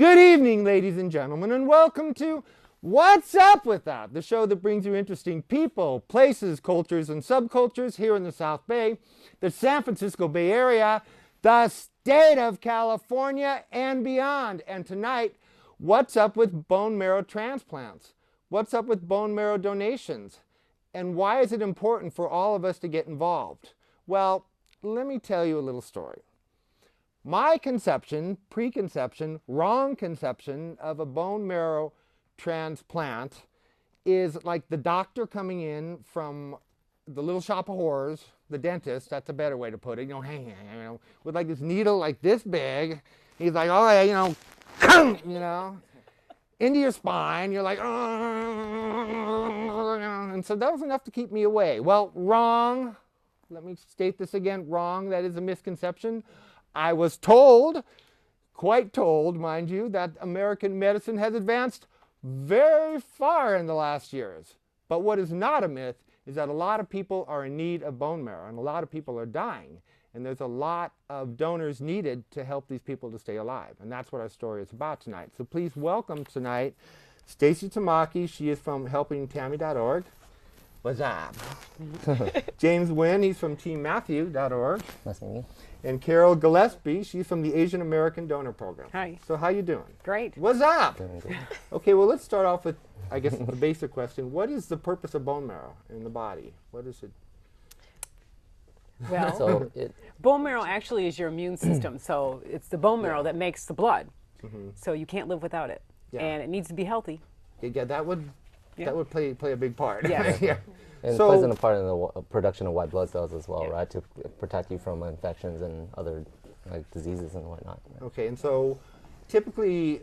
Good evening, ladies and gentlemen, and welcome to What's Up With That, the show that brings you interesting people, places, cultures, and subcultures here in the South Bay, the San Francisco Bay Area, the state of California, and beyond. And tonight, what's up with bone marrow transplants? What's up with bone marrow donations? And why is it important for all of us to get involved? Well, let me tell you a little story. My conception, preconception, wrong conception of a bone marrow transplant is like the doctor coming in from the Little Shop of Horrors, the dentist, that's a better way to put it, with like this needle like this big. He's like, oh yeah, into your spine. You're like, oh, and so that was enough to keep me away. Well, wrong. Let me state this again, wrong. That is a misconception. I was told, quite told, mind you, that American medicine has advanced very far in the last years. But what is not a myth is that a lot of people are in need of bone marrow, and a lot of people are dying. And there's a lot of donors needed to help these people to stay alive. And that's what our story is about tonight. So please welcome tonight Stacie Tamaki. She is from helpingtammy.org. What's up? James Nguyen, he's from teammatthew.org. Nice to meet you. And Carol Gillespie, she's from the Asian American Donor Program. Hi. So how you doing? Great. What's up? Okay, well, let's start off with, I guess, the basic question. What is the purpose of bone marrow in the body? What is it? Well, bone marrow actually is your immune system. So it's the bone marrow that makes the blood. So you can't live without it. And it needs to be healthy. Yeah, that would play a big part. Yeah. And So- it plays in a part in the production of white blood cells as well, right? To protect you from infections and other diseases and whatnot. Right? Okay, and so typically,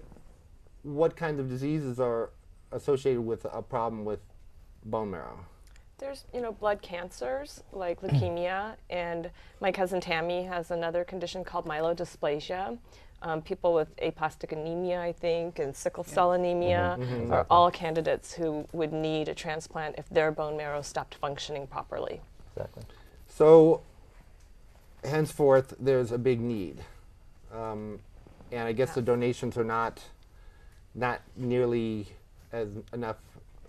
what kinds of diseases are associated with a problem with bone marrow? There's, blood cancers like leukemia, and my cousin Tammy has another condition called myelodysplasia. People with aplastic anemia, I think, and sickle cell anemia are all candidates who would need a transplant if their bone marrow stopped functioning properly. Exactly. So, henceforth, there's a big need. And I guess the donations are not nearly as enough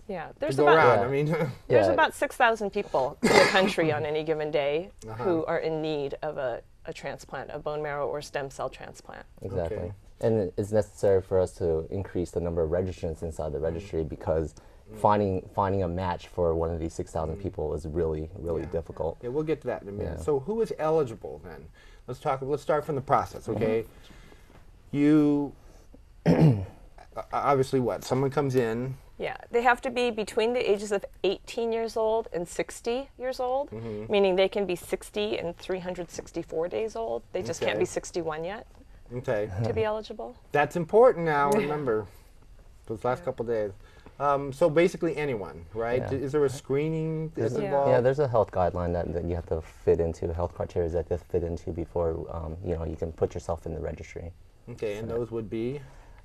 Yeah, to there's go about around. I mean, there's about 6,000 people in the country on any given day who are in need of a transplant, a bone marrow or stem cell transplant. Exactly. Okay. And it's necessary for us to increase the number of registrants inside the registry because finding a match for one of these 6,000 people is really difficult. Yeah, we'll get to that in a minute. Yeah. So who is eligible then? Let's start from the process, okay? You, obviously what? Someone comes in. Yeah, they have to be between the ages of 18 years old and 60 years old, meaning they can be 60 and 364 days old. They just can't be 61 yet Okay. to be eligible. That's important now, remember, those last couple days. So basically anyone, right? Yeah. Is there a screening that's involved? Yeah, there's a health guideline that you have to fit into, health criteria that you have to fit into before you can put yourself in the registry. Okay, and those would be?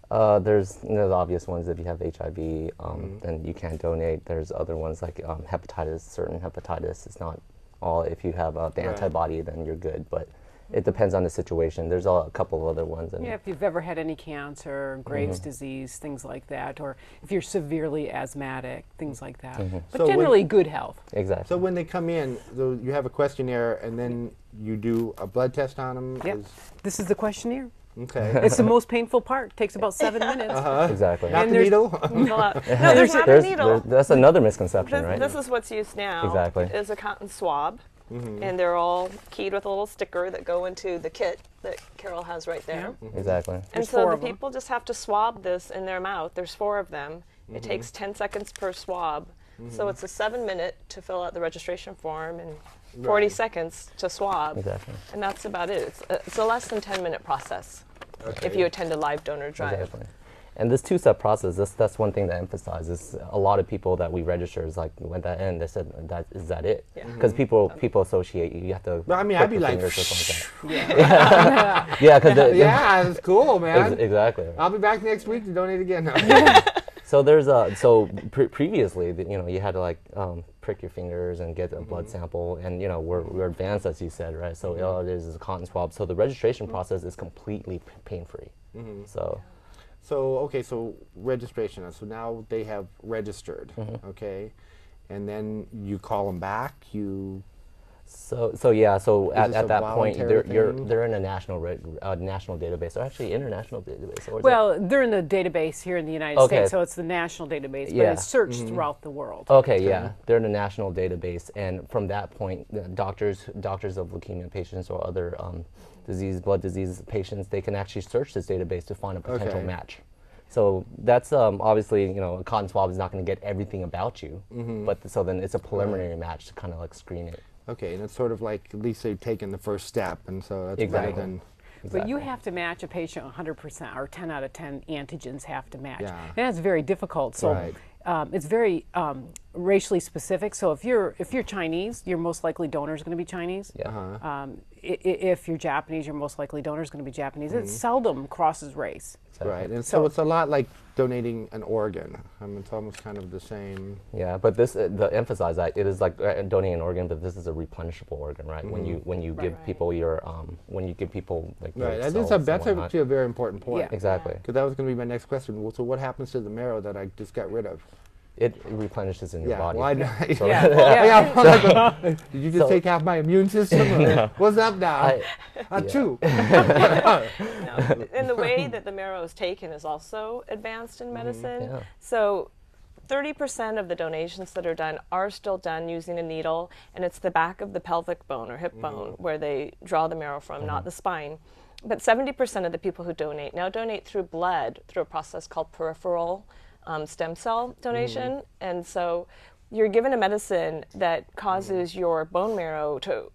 There's the obvious ones. If you have HIV, then you can't donate. There's other ones like hepatitis, certain hepatitis. It's not all. If you have the antibody, then you're good. But it depends on the situation. There's a couple of other ones. And If you've ever had any cancer, Graves' disease, things like that, or if you're severely asthmatic, things like that. But So generally good health. exactly. So when they come in, you have a questionnaire and then you do a blood test on them? Yep. This is the questionnaire. Okay. It's the most painful part. Takes about 7 minutes. Exactly. Not And the there's- needle? No, there's not a needle. That's another misconception, right? This is what's used now. Exactly. Is a cotton swab, and they're all keyed with a little sticker that go into the kit that Carol has right there. Exactly. And There's so 4 the of 'em. people just have to swab this in their mouth. There's 4 of them. It takes 10 seconds per swab. So it's a 7-minute to fill out the registration form and 40 seconds to swab. Exactly. And that's about it. It's a less than 10-minute process if you attend a live donor drive. Exactly. And this two-step process, that's one thing to emphasize. Is a lot of people that we register is like when that end, they said, is that it? Because people associate you have to. Well, I mean, click I'd be your like, fingers or something like that. Yeah, because yeah, that's cool, man. exactly. I'll be back next week to donate again. So there's previously you had to prick your fingers and get a blood sample, and we're advanced, as you said, right? So all it is a cotton swab. So the registration process is completely pain-free. So So, okay, so registration. So now they have registered, okay? And then you call them back, So yeah, so Is this a at that point, voluntary thing? they're in a national database, or actually international database. Or is Well, they're in the database here in the United Okay. States, so it's the national database, but Yeah. it's searched throughout the world. Okay, yeah, they're in a national database, and from that point, the doctors of leukemia patients or other blood disease patients, they can actually search this database to find a potential Okay. match. So that's obviously, a cotton swab is not going to get everything about you, but so then it's a preliminary match to kind of like screen it. okay, and it's sort of like at least they've taken the first step, and so that's Exactly. better than, But you have to match a patient 100%, or 10 out of 10 antigens have to match. Yeah. And that's very difficult. So Right. it's very racially specific. So if you're Chinese, your most likely donor is going to be Chinese. Yeah. If you're Japanese, your most likely donor is going to be Japanese. It seldom crosses race. right, and so it's a lot like donating an organ. I mean, it's almost kind of the same. Yeah, but this to emphasize that it is like donating an organ, but this is a replenishable organ, right? When you give people your when you give people like your Right, and cells that's and whatnot. actually a very important point. Yeah. Exactly. Because that was going to be my next question. Well, so what happens to the marrow that I just got rid of? It replenishes in your Yeah, body. well, I know. Yeah. Yeah, I'm like, did you just So- take half my immune system? Or what's up now? Two. No. And the way that the marrow is taken is also advanced in medicine. Yeah. So 30% of the donations that are done are still done using a needle, and it's the back of the pelvic bone or hip bone where they draw the marrow from, not the spine. But 70% of the people who donate now donate through blood through a process called peripheral stem cell donation. And so you're given a medicine that causes your bone marrow to,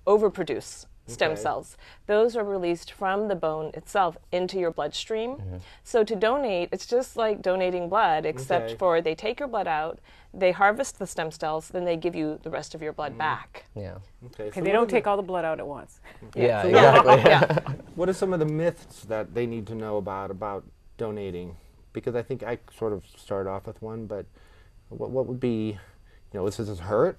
overproduce stem Okay. cells. Those are released from the bone itself into your bloodstream. So to donate, it's just like donating blood, except Okay. for they take your blood out, they harvest the stem cells, then they give you the rest of your blood back. Yeah. Okay, Okay, they don't take all the blood out at once. Yeah. So Exactly. What are some of the myths that they need to know about donating? Because I think I sort of started off with one, but what would be, does this hurt?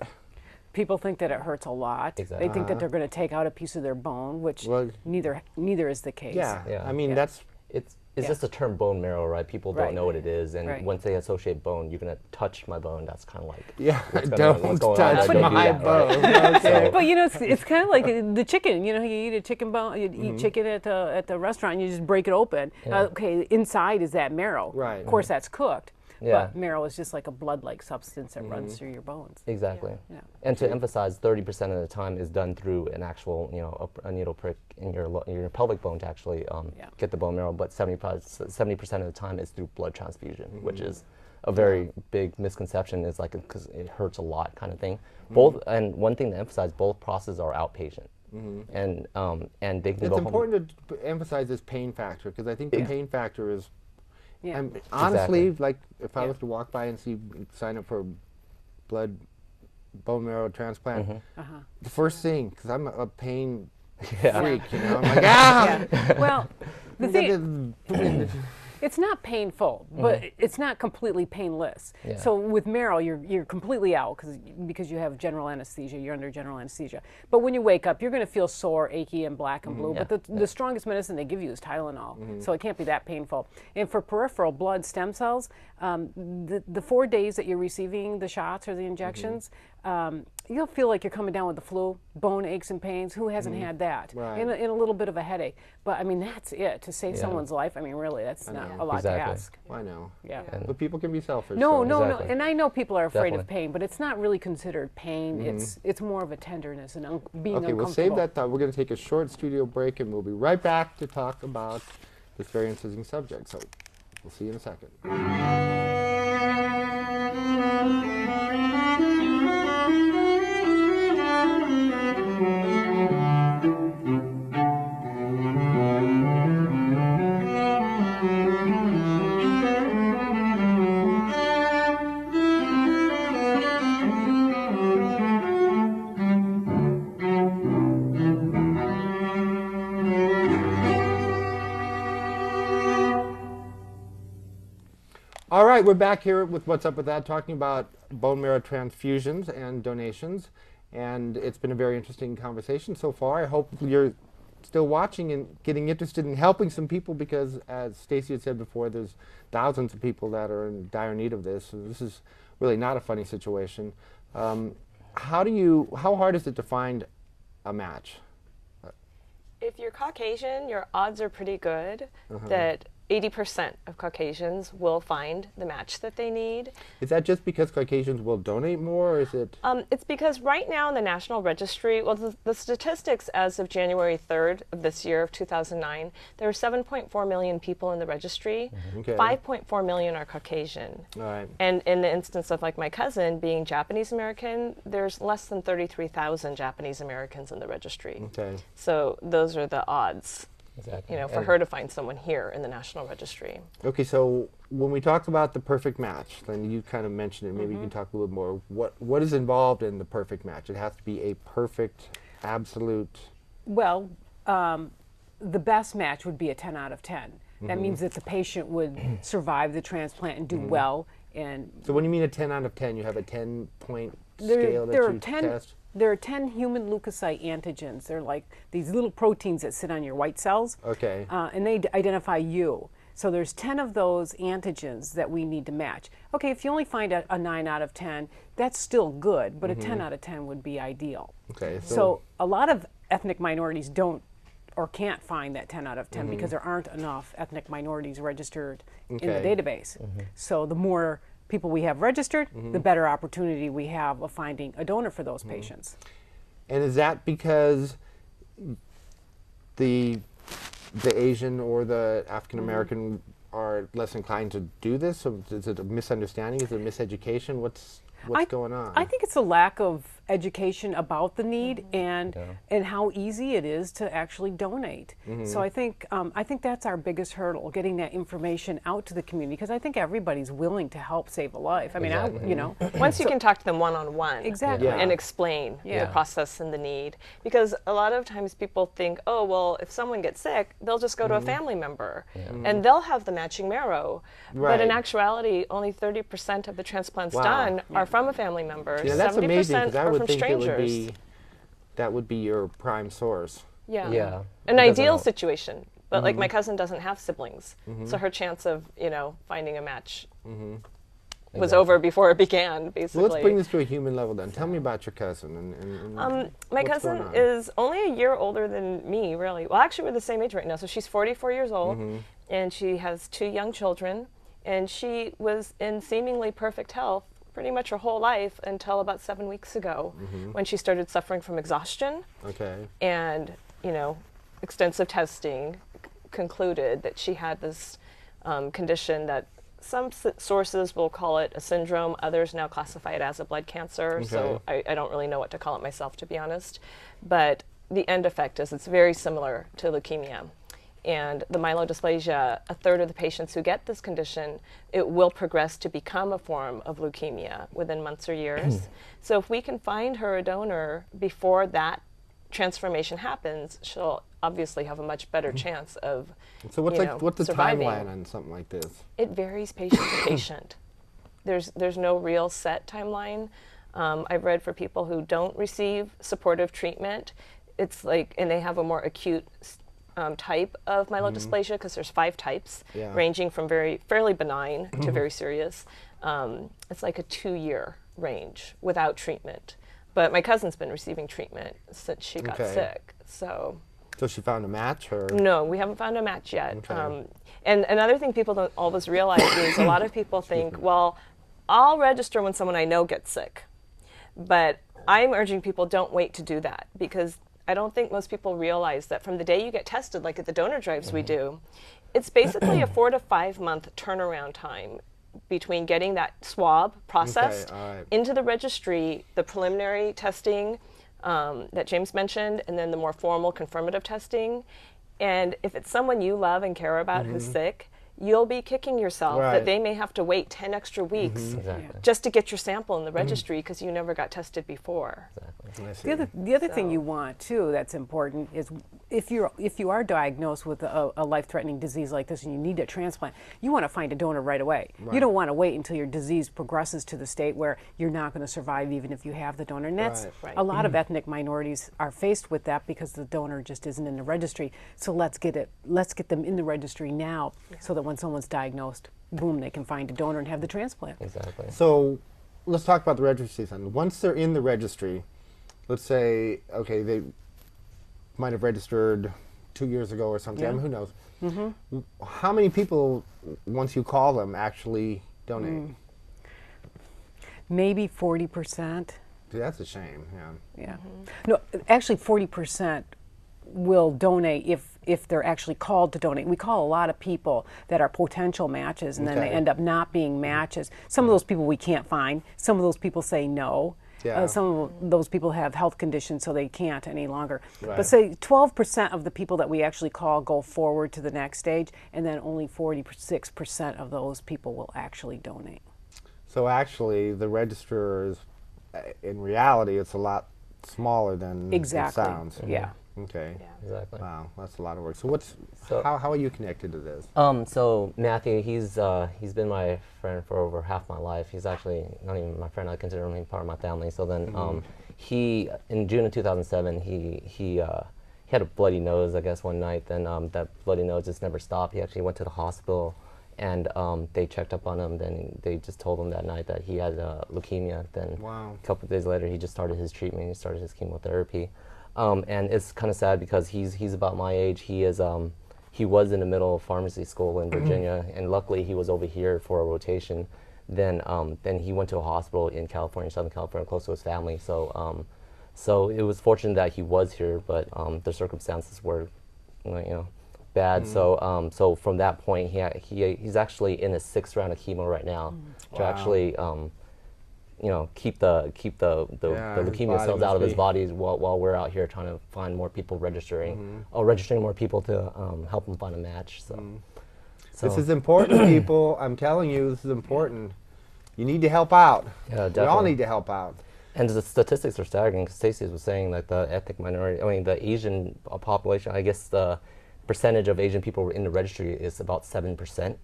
People think that it hurts a lot. Exactly. They think that they're going to take out a piece of their bone, which Well- neither is the case. Yeah. Yeah. I mean, Yeah. that's It's Yeah. just the term bone marrow, right? People don't Right. know what it is, and Right. once they associate bone, you're gonna touch my bone. That's kind of like don't what's going on? touch Don't do my that, bone. right? Okay. But it's kind of like the chicken. You eat a chicken bone. You eat chicken at the restaurant. And you just break it open. Yeah. Okay, inside is that marrow. Right. Of course, that's cooked. Yeah. But marrow is just like a blood-like substance that runs through your bones. Exactly. Yeah. And to emphasize, 30% of the time is done through an actual, a needle prick in your pelvic bone to actually Yeah. get the bone marrow. But 70% of the time is through blood transfusion, which is a very big misconception. Is like because it hurts a lot kind of thing. Both, and one thing to emphasize, both processes are outpatient, and they can it's go home. important to emphasize this pain factor, because I think the pain factor is, Yeah. and honestly, Exactly. like if I Yeah. was to walk by and sign up for bone marrow transplant, the first thing, because I'm a pain Yeah. freak, I'm like, ah! Yeah. Well, the thing. It's not painful, but it's not completely painless. Yeah. So with marrow, you're completely out because you have general anesthesia. You're under general anesthesia. But when you wake up, you're going to feel sore, achy, and black and blue. Yeah. But the strongest medicine they give you is Tylenol, so it can't be that painful. And for peripheral blood stem cells, the 4 days that you're receiving the shots or the injections, you'll feel like you're coming down with the flu, bone aches and pains. Who hasn't had that? Right. And a little bit of a headache. But I mean, that's it. To save Yeah. someone life, I mean, really, that's not a lot Exactly. to ask. I know. Yeah. But people can be selfish. No, so- no, Exactly. no. And I know people are afraid of Definitely. pain, but it's not really considered pain. It's more of a tenderness and being Okay, uncomfortable. we'll save that thought. We're going to take a short studio break, and we'll be right back to talk about this very interesting subject. So we'll see you in a second. All right, we're back here with What's Up With That, talking about bone marrow transfusions and donations. And it's been a very interesting conversation so far. I hope you're still watching and getting interested in helping some people, because as Stacie had said before, there's thousands of people that are in dire need of this. So this is really not a funny situation. How hard is it to find a match? If you're Caucasian, your odds are pretty good that 80% of Caucasians will find the match that they need. Is that just because Caucasians will donate more, or is it? It's because right now in the National Registry, well, the statistics as of January 3rd of this year, of 2009, there are 7.4 million people in the registry. Okay. 5.4 million are Caucasian. All right. And in the instance of like my cousin being Japanese American, there's less than 33,000 Japanese Americans in the registry. Okay. So those are the odds. Exactly. You know, for her to find someone here in the National Registry. Okay, so when we talk about the perfect match, then you kind of mentioned it. Maybe you can talk a little more. What is involved in the perfect match? It has to be a perfect, absolute. Well, the best match would be a 10 out of 10. That means that the patient would survive the transplant and do well. And So when you mean a 10 out of 10, you have a 10-point scale that you test? There are 10 human leukocyte antigens. They're like these little proteins that sit on your white cells. Okay. And they identify you. So there's 10 of those antigens that we need to match. Okay, if you only find a 9 out of 10, that's still good, but a 10 out of 10 would be ideal. Okay. So a lot of ethnic minorities don't or can't find that 10 out of 10 because there aren't enough ethnic minorities registered in the database. So the more people we have registered, the better opportunity we have of finding a donor for those patients. And is that because the Asian or the African American are less inclined to do this? So is it a misunderstanding? Is it a miseducation? What's going on? I think it's a lack of education about the need and how easy it is to actually donate. So I think that's our biggest hurdle, getting that information out to the community, because I think everybody's willing to help save a life. I mean, you know, Once you can talk to them one-on-one exactly, and explain the process and the need, because a lot of times people think, oh, well, if someone gets sick, they'll just go to a family member and they'll have the matching marrow. But in actuality, only 30% of the transplants done are from a family member. Yeah, that's 70% amazing, because I are would from think strangers. that would be your prime source. Yeah. An It doesn't ideal help. situation. But like my cousin doesn't have siblings, so her chance of, you know, finding a match was over before it began, basically. Well, let's bring this to a human level then. Tell me about your cousin. And my what's cousin going on? is only a year older than me, really. Well, actually, we're the same age right now. So she's 44 years old, and she has 2 young children, and she was in seemingly perfect health pretty much her whole life until about 7 weeks ago, when she started suffering from exhaustion. Okay. And, you know, extensive testing concluded that she had this condition that some sources will call it a syndrome, others now classify it as a blood cancer. So I don't really know what to call it myself, to be honest. But the end effect is it's very similar to leukemia. And the myelodysplasia, a third of the patients who get this condition, it will progress to become a form of leukemia within months or years. So if we can find her a donor before that transformation happens, she'll obviously have a much better chance of So what's the surviving. timeline on something like this? It varies patient to patient. There's no real set timeline. I've read for people who don't receive supportive treatment, it's like, and they have a more acute type of myelodysplasia, because there's 5 types, ranging from fairly benign to very serious. It's like a 2-year range without treatment. But my cousin's been receiving treatment since she got sick. So she found a match, or? no, we haven't found a match yet. And another thing people don't always realize is a lot of people think, well, I'll register when someone I know gets sick. But I'm urging people, don't wait to do that, because I don't think most people realize that from the day you get tested, like at the donor drives we do, it's basically a 4 to 5 month turnaround time between getting that swab processed into the registry, the preliminary testing that James mentioned, and then the more formal confirmative testing. And if it's someone you love and care about who's sick, you'll be kicking yourself Right. that they may have to wait 10 extra weeks Exactly. just to get your sample in the registry because you never got tested before. I see. The other thing you want too that's important is if you are diagnosed with a life-threatening disease like this and you need a transplant, you want to find a donor right away. You don't want to wait until your disease progresses to the state where you're not going to survive even if you have the donor. And that's Right. a lot of ethnic minorities are faced with that because the donor just isn't in the registry. So let's get them in the registry now so that when someone's diagnosed, boom, they can find a donor and have the transplant. Exactly. So let's talk about the registry then. Once they're in the registry, let's say, okay, they might have registered 2 years ago or something. I mean, who knows? How many people, once you call them, actually donate? Maybe 40%. See, that's a shame. Yeah. Yeah. No, actually 40% will donate if they're actually called to donate. We call a lot of people that are potential matches and then they Okay. end up not being matches. Some of those people we can't find. Some of those people say no. Yeah. Some of those people have health conditions so they can't any longer. Right. But say 12% of the people that we actually call go forward to the next stage, and then only 46% of those people will actually donate. So actually, the registrars, in reality, it's a lot smaller than Exactly. it sounds. Yeah. Okay. Exactly. Wow, that's a lot of work. So- how are you connected to this? So Matthew, he's been my friend for over half my life. He's actually not even my friend. I consider him part of my family. So then, he in June of 2007, he had a bloody nose, I guess, one night. Then that bloody nose just never stopped. He actually went to the hospital, and they checked up on him. Then they just told him that night that he had leukemia. Then Wow. a couple of days later, he just started his treatment. He started his chemotherapy. And it's kind of sad because he's about my age. He was in the middle of pharmacy school in Virginia, and luckily he was over here for a rotation. Then he went to a hospital in California, Southern California, close to his family. So it was fortunate that he was here, but the circumstances were, bad. So from that point, he's actually in his 6th round of chemo right now to actually keep the Yeah, his leukemia body cells out of must his be- body while we're out here trying to find more people registering more people to help him find a match. So This is important, people. I'm telling you, this is important. You need to help out. Yeah, We all definitely. need to help out. And the statistics are staggering. Stacie was saying that the ethnic minority, the Asian population, I guess the percentage of Asian people in the registry is about 7%.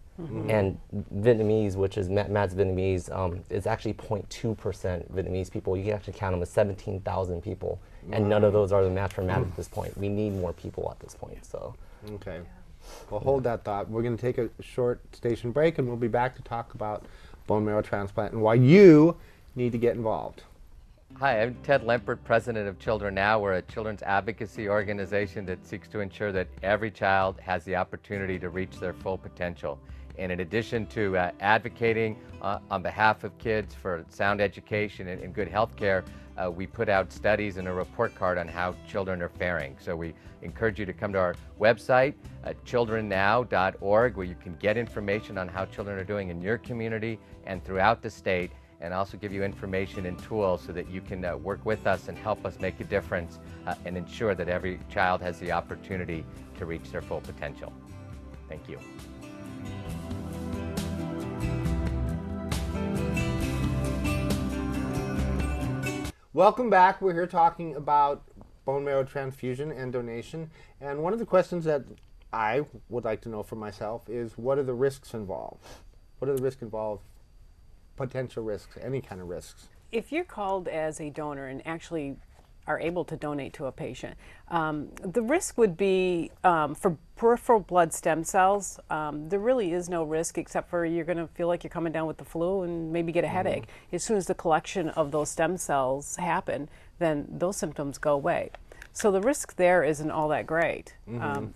And Vietnamese, which is Matt's Vietnamese, is actually 0.2% Vietnamese people. You can actually count them as 17,000 people. And none of those are the match for Matt at this point. We need more people at this point. So. Okay. Well, hold that thought. We're going to take a short station break, and we'll be back to talk about bone marrow transplant and why you need to get involved. Hi, I'm Ted Lempert, president of Children Now. We're a children's advocacy organization that seeks to ensure that every child has the opportunity to reach their full potential. And in addition to advocating on behalf of kids for sound education and good health care, we put out studies and a report card on how children are faring. So we encourage you to come to our website, childrennow.org, where you can get information on how children are doing in your community and throughout the state, and also give you information and tools so that you can work with us and help us make a difference and ensure that every child has the opportunity to reach their full potential. Thank you. Welcome back. We're here talking about bone marrow transfusion and donation. And one of the questions that I would like to know for myself is, what are the risks involved? What are the risks involved? Potential risks, any kind of risks. If you're called as a donor and actually are able to donate to a patient, the risk would be for peripheral blood stem cells. There really is no risk except for you're going to feel like you're coming down with the flu and maybe get a headache. As soon as the collection of those stem cells happen, then those symptoms go away. So the risk there isn't all that great.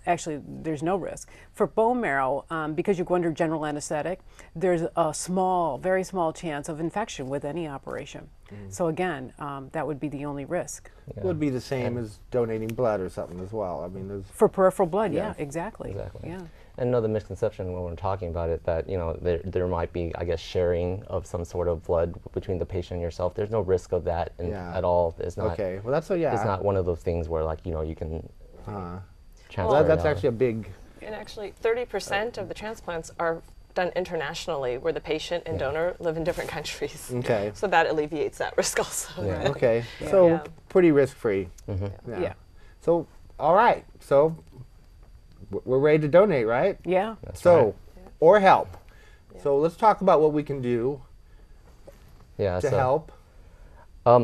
Actually, there's no risk. For bone marrow, because you go under general anesthetic, there's a small, very small chance of infection with any operation. So again, that would be the only risk. It would be the same as donating blood or something as well. I mean, there's For peripheral blood, Yeah. yeah, exactly. Exactly. Yeah. And another misconception when we're talking about it, that there might be, I guess, sharing of some sort of blood between the patient and yourself. There's no risk of that Yeah. at all. It's not. okay. Well, that's so yeah. It's not one of those things where you can Uh, transfer. well, that's it out. actually a big And actually, 30% of the transplants are done internationally, where the patient and donor live in different countries. Okay. So that alleviates that risk also. Yeah. Okay. So Yeah. pretty risk-free. Yeah. So, all right. So we're ready to donate, right? Yeah. So, or help. So let's talk about what we can do Yeah. to help.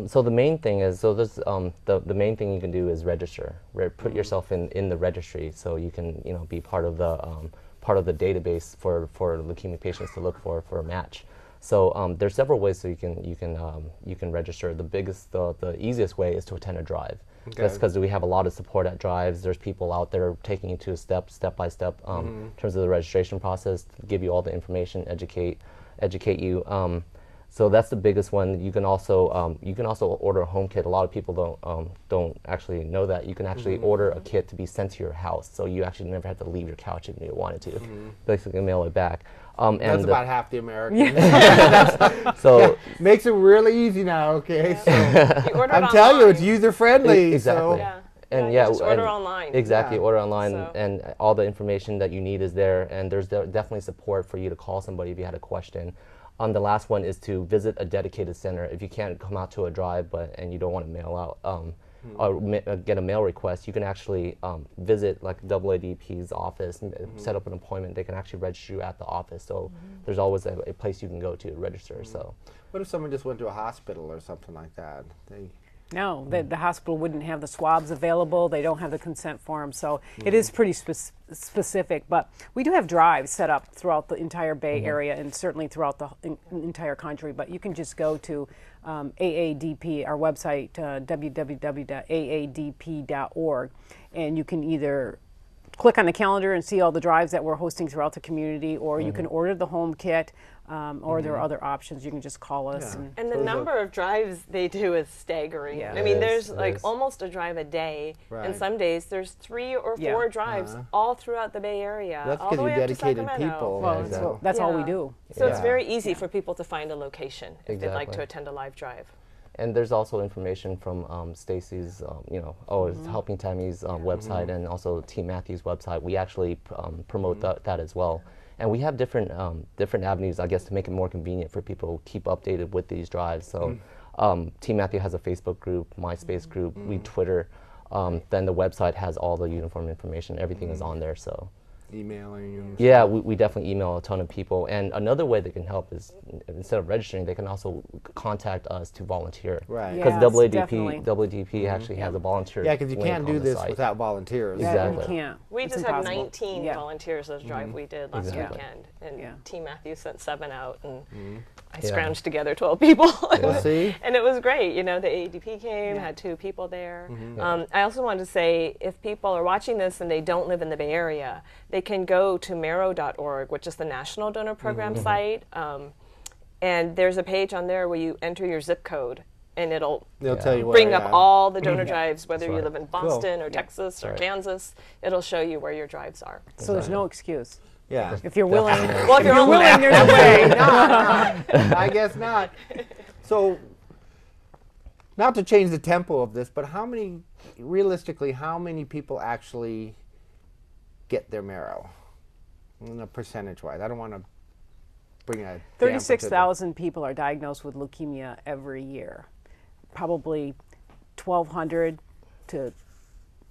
So the main thing is, there's the main thing you can do is register. Put yourself in the registry, so you can be part of the database for leukemia patients to look for a match. So there's several ways so you can register. The easiest way is to attend a drive. Okay. That's because we have a lot of support at drives. There's people out there taking you to a step by step in terms of the registration process, to give you all the information, educate you. So that's the biggest one. You can also order a home kit. A lot of people don't actually know that. You can actually order a kit to be sent to your house, so you actually never have to leave your couch if you wanted to. Basically, mail it back. That's about half the Americans. So makes it really easy now. Okay, so You order it I'm telling you, it's online. user friendly. Exactly. Yeah. And you just order online. Exactly, Yeah. order online, So- and all the information that you need is there. And there's definitely support for you to call somebody if you had a question. The last one is to visit a dedicated center. If you can't come out to a drive, and you don't want to mail out or get a mail request, you can actually visit like AADP's office and set up an appointment. They can actually register you at the office. So there's always a place you can go to register. So what if someone just went to a hospital or something like that? No, the hospital wouldn't have the swabs available. They don't have the consent form, so it is pretty specific. But we do have drives set up throughout the entire Bay Area and certainly throughout the entire country. But you can just go to AADP, our website, www.aadp.org, and you can either click on the calendar and see all the drives that we're hosting throughout the community, or you can order the home kit, or there are other options. You can just call us. Yeah. And the number of drives they do is staggering. Yeah. I mean, It there's is, like almost a drive a day, Right. and some days there's 3 or 4 drives all throughout the Bay Area, That's all because the way you're up to dedicated Sacramento. people. Well, exactly. that's all we Yeah. do. So it's Yeah. very easy for people to find a location if they'd like Exactly. to attend a live drive. And there's also information from Stacie's, Helping Tammy's website, and also Team Matthew's website. We actually promote that as well. And we have different avenues, I guess, to make it more convenient for people to keep updated with these drives. So Team Matthew has a Facebook group, MySpace group, we Twitter. Then the website has all the uniform information. Everything is on there. So. Emailing and Yeah, we definitely email a ton of people. And another way they can help is, instead of registering, they can also contact us to volunteer. Right. Yeah. Because Yes, definitely. AADP actually has a volunteer. Yeah, because you link can't on do the this site. without volunteers. Yeah, Exactly. you can't. We It's just had impossible. 19 Yeah. volunteers this drive we did last Exactly. weekend, and Yeah. Team Matthew sent 7 out, and I Yeah. scrounged together 12 people. See? And it was great. You know, the AADP came, had 2 people there. I also wanted to say, if people are watching this and they don't live in the Bay Area, they can go to Marrow.org, which is the National Donor Program site. And there's a page on there where you enter your zip code, and it'll They'll tell you where, bring yeah. up all the donor drives, whether you right. live in Boston or Texas or right. Kansas. It'll show you where your drives are. So there's no excuse. Yeah. If you're willing, Well, if you're you're willing, there's a way. I guess not. So, not to change the tempo of this, but realistically, how many people actually get their marrow? Percentage-wise. I don't want to bring a 36,000 people are diagnosed with leukemia every year. Probably 1,200 to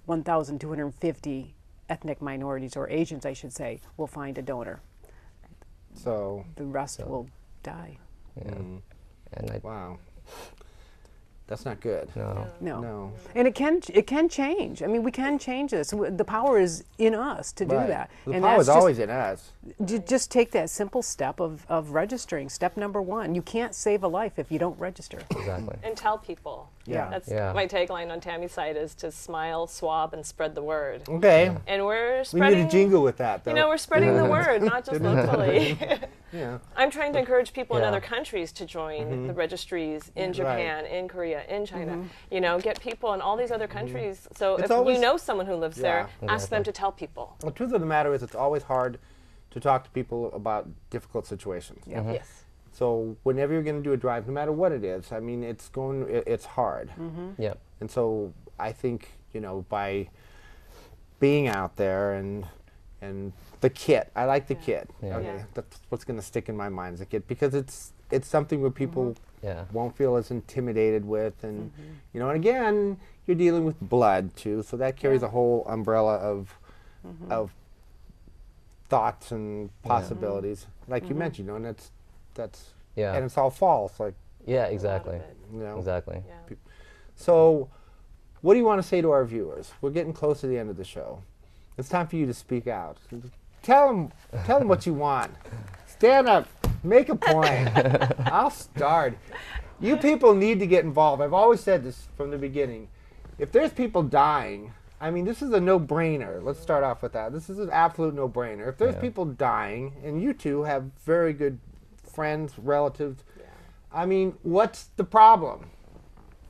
1,250 ethnic minorities, or Asians, I should say, will find a donor. So, The rest will die. Yeah. And wow. That's not good. no. No. No. And it can change. I mean, we can change this. The power is in us to do Right. that. The and power is that's always in us. just take that simple step of registering. Step number 1. You can't save a life if you don't register. Exactly. And tell people. Yeah. That's Yeah. my tagline on Tammy's site is to smile, swab, and spread the word. Okay. And we're We spreading. need a jingle with that, though. You know, we're spreading the word, not just locally. Yeah. I'm trying to encourage people in Yeah. other countries to join the registries in Japan, in Korea, in China. You know, get people in all these other countries. So It's if always- you know someone who lives there, Yeah. ask them to tell people. The truth of the matter is, it's always hard to talk to people about difficult situations. Yes. So whenever you're going to do a drive, no matter what it is, I mean, it's hard. Yep. And so I think, by being out there and and the kit. I like the kit. Yeah. Okay, Yeah. that's what's going to stick in my mind is the kit, because it's something where people Yeah. won't feel as intimidated with, and you know, and again, you're dealing with blood too, so that carries a whole umbrella of thoughts and possibilities, like you mentioned, you know, and that's Yeah. and it's all false, like, Yeah, exactly. you know. Exactly. Yeah. So, what do you want to say to our viewers? We're getting close to the end of the show. It's time for you to speak out. Tell them what you want. Stand up. Make a point. I'll start. You people need to get involved. I've always said this from the beginning. If there's people dying, I mean, this is a no-brainer. Let's start off with that. This is an absolute no-brainer. If there's people dying, and you two have very good friends, relatives, I mean, what's the problem?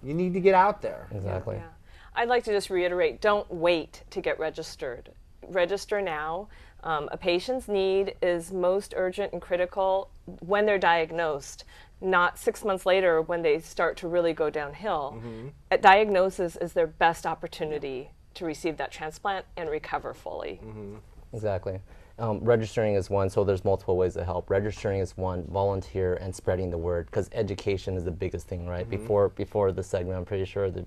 You need to get out there. Exactly. Yeah. I'd like to just reiterate, don't wait to get registered. Register now. A patient's need is most urgent and critical when they're diagnosed, not 6 months later when they start to really go downhill. At diagnosis is their best opportunity to receive that transplant and recover fully. Exactly. Registering is one, so there's multiple ways to help. Registering is one, volunteer, and spreading the word, because education is the biggest thing, right? Before the segment, I'm pretty sure that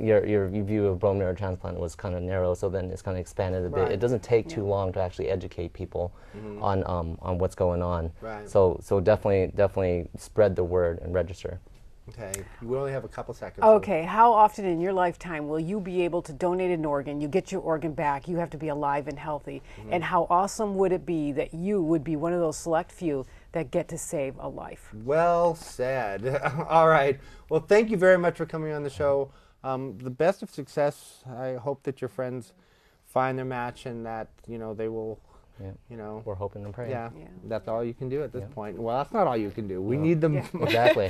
your view of bone marrow transplant was kind of narrow, so then it's kind of expanded a bit. Right. It doesn't take too long to actually educate people on what's going on. Right. So definitely spread the word and register. Okay, we only have a couple seconds. Okay, how often in your lifetime will you be able to donate an organ? You get your organ back, you have to be alive and healthy. And how awesome would it be that you would be one of those select few that get to save a life? Well said. All right. Well, thank you very much for coming on the show. The best of success. I hope that your friends find their match and that, you know, they will, you know. We're hoping and praying. Yeah, that's all you can do at this point. Well, that's not all you can do. We need them. Exactly.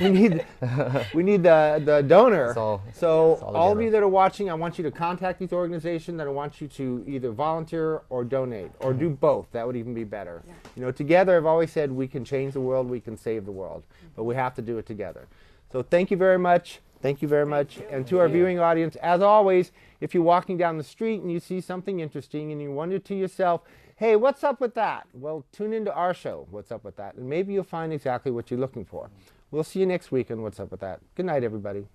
we need the donor. all All of together. you that are watching, I want you to contact these organizations, and I want you to either volunteer or donate or do both. That would even be better. You know, together, I've always said we can change the world, we can save the world, but we have to do it together. So thank you very much. Thank you very much. And to our viewing audience, as always, if you're walking down the street and you see something interesting and you wonder to yourself, hey, what's up with that? Well, tune into our show, What's Up With That, and maybe you'll find exactly what you're looking for. We'll see you next week on What's Up With That. Good night, everybody.